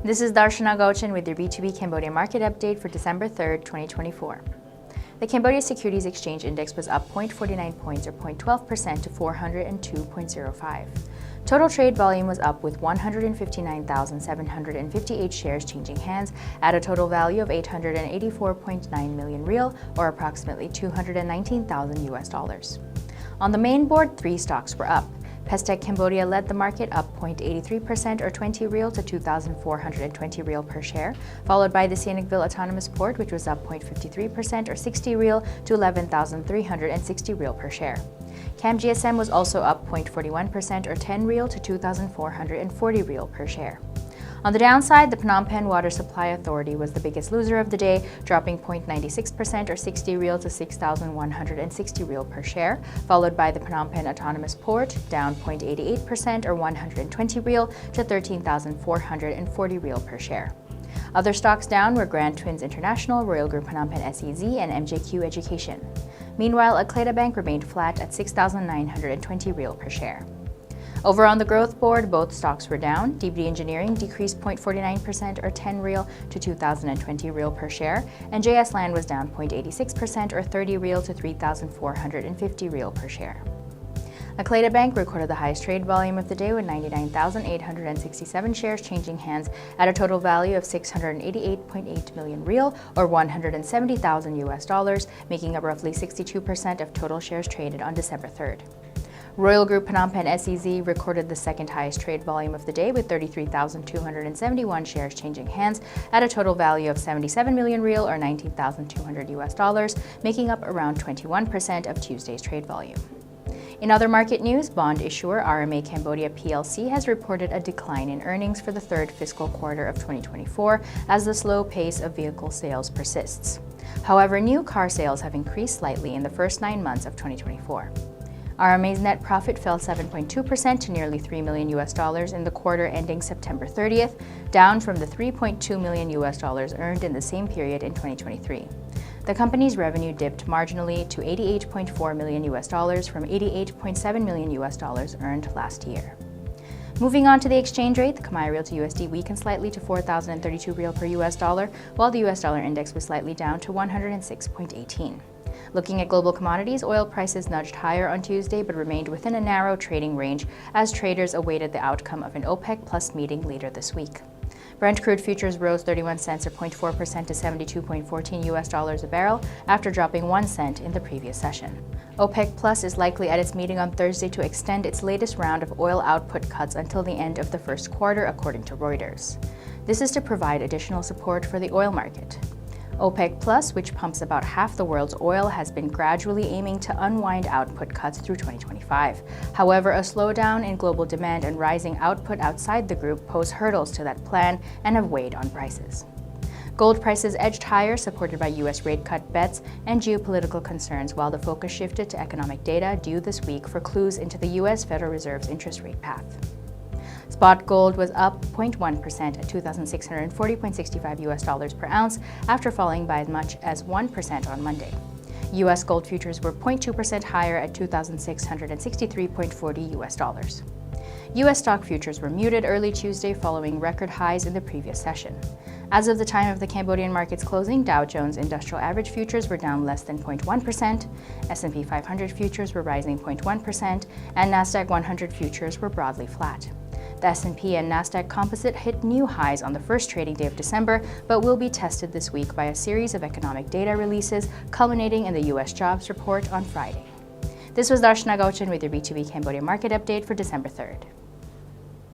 This is Darshana Gauchan with your B2B Cambodia Market update for December 3rd, 2024. The Cambodia Securities Exchange Index was up 0.49 points or 0.12% to 402.05. Total trade volume was up with 159,758 shares changing hands at a total value of 884.9 million real or approximately $219,000. On the main board, 3 stocks were up. Pestech Cambodia led the market up 0.83% or 20 real to 2,420 real per share, followed by the Sihanoukville Autonomous Port, which was up 0.53% or 60 real to 11,360 real per share. Cam GSM was also up 0.41% or 10 real to 2,440 real per share. On the downside, the Phnom Penh Water Supply Authority was the biggest loser of the day, dropping 0.96% or 60 real to 6,160 real per share, followed by the Phnom Penh Autonomous Port, down 0.88% or 120 real to 13,440 real per share. Other stocks down were Grand Twins International, Royal Group Phnom Penh SEZ, and MJQ Education. Meanwhile, Akleda Bank remained flat at 6,920 real per share. Over on the growth board, both stocks were down. DBD Engineering decreased 0.49% or 10 real to 2,020 real per share, and JS Land was down 0.86% or 30 real to 3,450 real per share. Akleda Bank recorded the highest trade volume of the day with 99,867 shares changing hands at a total value of 688.8 million real or $170,000, making up roughly 62% of total shares traded on December 3rd. Royal Group Phnom Penh SEZ recorded the second highest trade volume of the day with 33,271 shares changing hands at a total value of 77 million real or $19,200, making up around 21% of Tuesday's trade volume. In other market news, bond issuer RMA Cambodia plc has reported a decline in earnings for the third fiscal quarter of 2024 as the slow pace of vehicle sales persists. However, new car sales have increased slightly in the first 9 months of 2024. RMA's net profit fell 7.2% to nearly $3 million in the quarter ending September 30th, down from the $3.2 million earned in the same period in 2023. The company's revenue dipped marginally to $88.4 million from $88.7 million earned last year. Moving on to the exchange rate, the Khmer Real to USD weakened slightly to 4,032 real per US dollar, while the US dollar index was slightly down to 106.18. Looking at global commodities, oil prices nudged higher on Tuesday but remained within a narrow trading range as traders awaited the outcome of an OPEC Plus meeting later this week. Brent crude futures rose 31 cents or 0.4% to $72.14 a barrel after dropping 1 cent in the previous session. OPEC Plus is likely at its meeting on Thursday to extend its latest round of oil output cuts until the end of the first quarter, according to Reuters. This is to provide additional support for the oil market. OPEC Plus, which pumps about half the world's oil, has been gradually aiming to unwind output cuts through 2025. However, a slowdown in global demand and rising output outside the group pose hurdles to that plan and have weighed on prices. Gold prices edged higher, supported by U.S. rate cut bets and geopolitical concerns, while the focus shifted to economic data due this week for clues into the U.S. Federal Reserve's interest rate path. Spot gold was up 0.1% at $2,640.65 per ounce after falling by as much as 1% on Monday. U.S. gold futures were 0.2% higher at $2,663.40. U.S. stock futures were muted early Tuesday following record highs in the previous session. As of the time of the Cambodian market's closing, Dow Jones Industrial Average futures were down less than 0.1%, S&P 500 futures were rising 0.1%, and Nasdaq 100 futures were broadly flat. The S&P and Nasdaq Composite hit new highs on the first trading day of December, but will be tested this week by a series of economic data releases, culminating in the U.S. jobs report on Friday. This was Darshana Gauchan with your B2B Cambodia Market update for December 3rd.